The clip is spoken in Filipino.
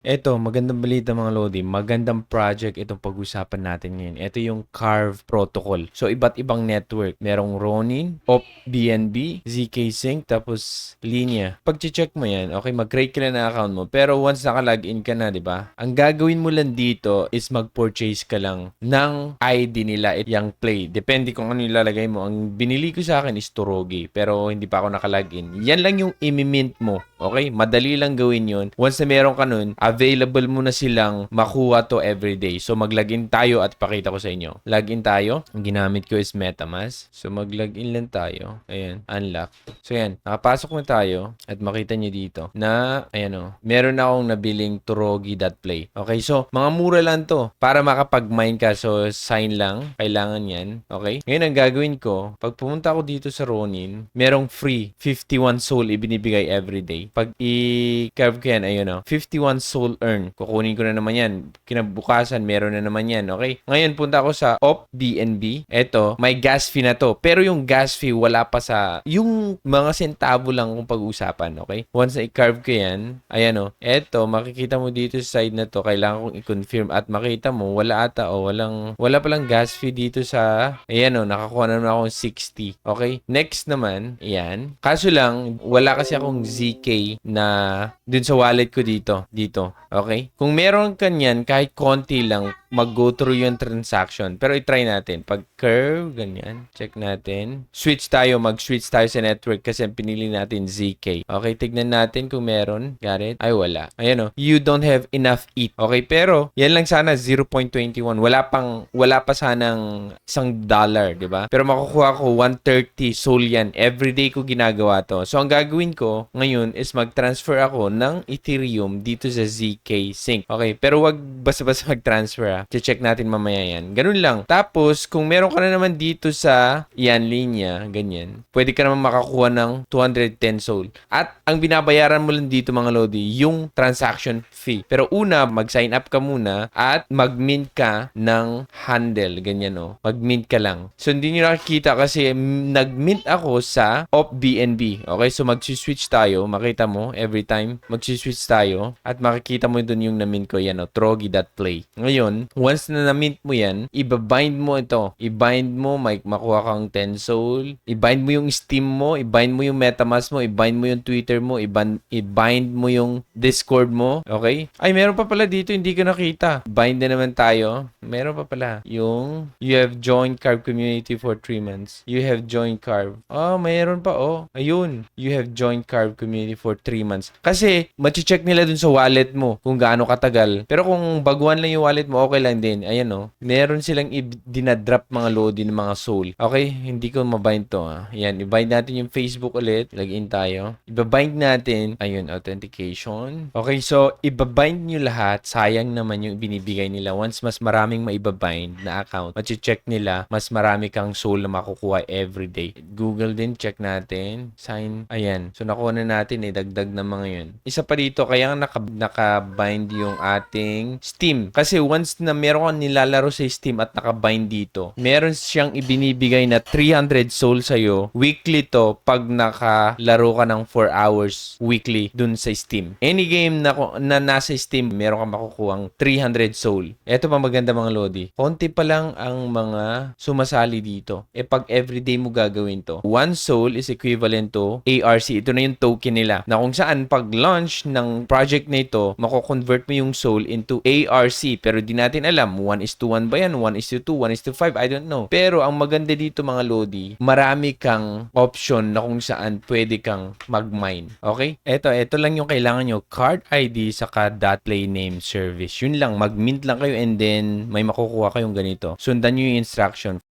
Eto, magandang balita mga Lodi. Magandang project itong pag-usapan natin ngayon. Ito yung Carve Protocol. So, iba't ibang network. Merong Ronin, OP BNB, ZK Sync, tapos Linya. Pag-check mo yan, okay, mag-create ka na ng account mo. Pero once naka-login ka na, di ba? Ang gagawin mo lang dito is mag-purchase ka lang ng ID nila, yung Play. Depende kung ano ilalagay mo. Ang binili ko sa akin is Turogi, pero hindi pa ako naka-login. Yan lang yung imimint mo. Okay? Madali lang gawin yun. Once na meron ka nun, available mo na silang makuha to everyday. So, mag-login tayo at pakita ko sa inyo. Login tayo. Ang ginamit ko is MetaMask. So, mag-login lang tayo. Ayan, unlock. So, ayan, nakapasok na tayo at makita nyo dito na, ayan o, meron akong nabiling Turogi.play. Okay, so, mga mura lang to para makapag-mine ka. So, sign lang. Kailangan yan. Okay? Ngayon, ang gagawin ko, pag pumunta ako dito sa Ronin, merong free 51 soul ibinibigay everyday. Pag i-curve ko yan, ayun o, 51 soul earn. Kukunin ko na naman yan. Kinabukasan, meron na naman yan. Okay? Ngayon, punta ako sa OP BNB. Eto, may gas fee na to. Pero yung gas fee, wala pa sa, yung mga sentavo lang kung pag-usapan. Okay? Once na i-curve ko yan, ayan o, eto, makikita mo dito sa side na to, kailangan kong i-confirm at makita mo, wala ata o, wala palang gas fee dito sa, ayan o, nakakuha na naman akong 60. Okay? Next naman, ayan. Kaso lang, wala kasi akong ZK na dun sa wallet ko dito. Okay? Kung meron ka niyan, kahit konti lang, mag-go through yung transaction. Pero i-try natin. Pag curve, ganyan. Check natin. Mag-switch tayo sa network kasi pinili natin ZK. Okay, tignan natin kung meron. Got it? Ay, wala. Ayan o. You don't have enough ETH. Okay, pero yan lang sana 0.21. Wala pa sanang $1, di ba? Pero makukuha ko 130 soul yan. Everyday ko ginagawa to. So, ang gagawin ko ngayon is mag-transfer ako ng Ethereum dito sa ZK Sync. Okay, pero wag basta-basta mag-transfer. Check natin mamaya yan. Ganun lang. Tapos, kung meron ka na naman dito sa yan linya, ganyan, pwede ka naman makakuha ng 210 soul. At ang binabayaran mo lang dito mga Lodi, yung transaction fee. Pero una, mag-sign up ka muna at mag-mint ka ng handle. Ganyan o. Mag-mint ka lang. So, hindi nyo nakikita kasi nag-mint ako sa OP BNB. Okay, so mag-switch tayo. Makita mo, every time, mag-switch tayo at makikita mo dun yung na-mint ko. Yan o, Trogi.play. Ngayon, once na na-mint mo yan, ibabind mo ito. I-bind mo, may makuha kang 10 soul. I-bind mo yung Steam mo, i-bind mo yung MetaMask mo, i-bind mo yung Twitter mo, i-bind mo yung Discord mo. Okay? Ay, meron pa pala dito, hindi ko nakita. Bind na naman tayo. Meron pa pala. Yung, you have joined Carve community for 3 months. You have joined Carve. Oh, mayroon pa, oh. Ayun. You have joined Carve community for 3 months. Kasi, check nila dun sa wallet mo kung gaano katagal. Pero kung baguhan lang yung wallet mo, okay lang din. Ayan o. Meron silang dinadrop mga Lodi ng mga soul. Okay? Hindi ko mabind to. Ayan. I-bind natin yung Facebook ulit. Login tayo. I-bind natin. Ayun. Authentication. Okay. So, i-bind nyo lahat. Sayang naman yung binibigay nila. Once mas maraming maibabind na account, check nila, mas marami kang soul na makukuha everyday. Google din. Check natin. Sign. Ayan. So, nakuha na natin. Dagdag na mga yun. Isa pa dito, kaya naka-bind yung ating Steam. Kasi once na meron kang nilalaro sa Steam at naka-bind dito, meron siyang ibinibigay na 300 soul sa'yo. Weekly to pag nakalaro ka ng 4 hours weekly dun sa Steam. Any game na nasa Steam, meron kang makukuhang 300 soul. Ito pa maganda mga Lodi. Konti pa lang ang mga sumasali dito. Pag everyday mo gagawin to, 1 soul is equivalent to ARC. Ito na yung token nila. Na kung saan pag launch ng project na ito, mako-convert mo yung soul into ARC. Pero di natin alam, 1:1 ba yan? 1:2, 1:5? I don't know. Pero ang maganda dito mga Lodi, marami kang option na kung saan pwede kang mag-mine. Okay? Ito lang yung kailangan nyo. Card ID saka .play name service. Yun lang. Mag-mint lang kayo and then may makukuha kayong ganito. Sundan nyo yung instruction.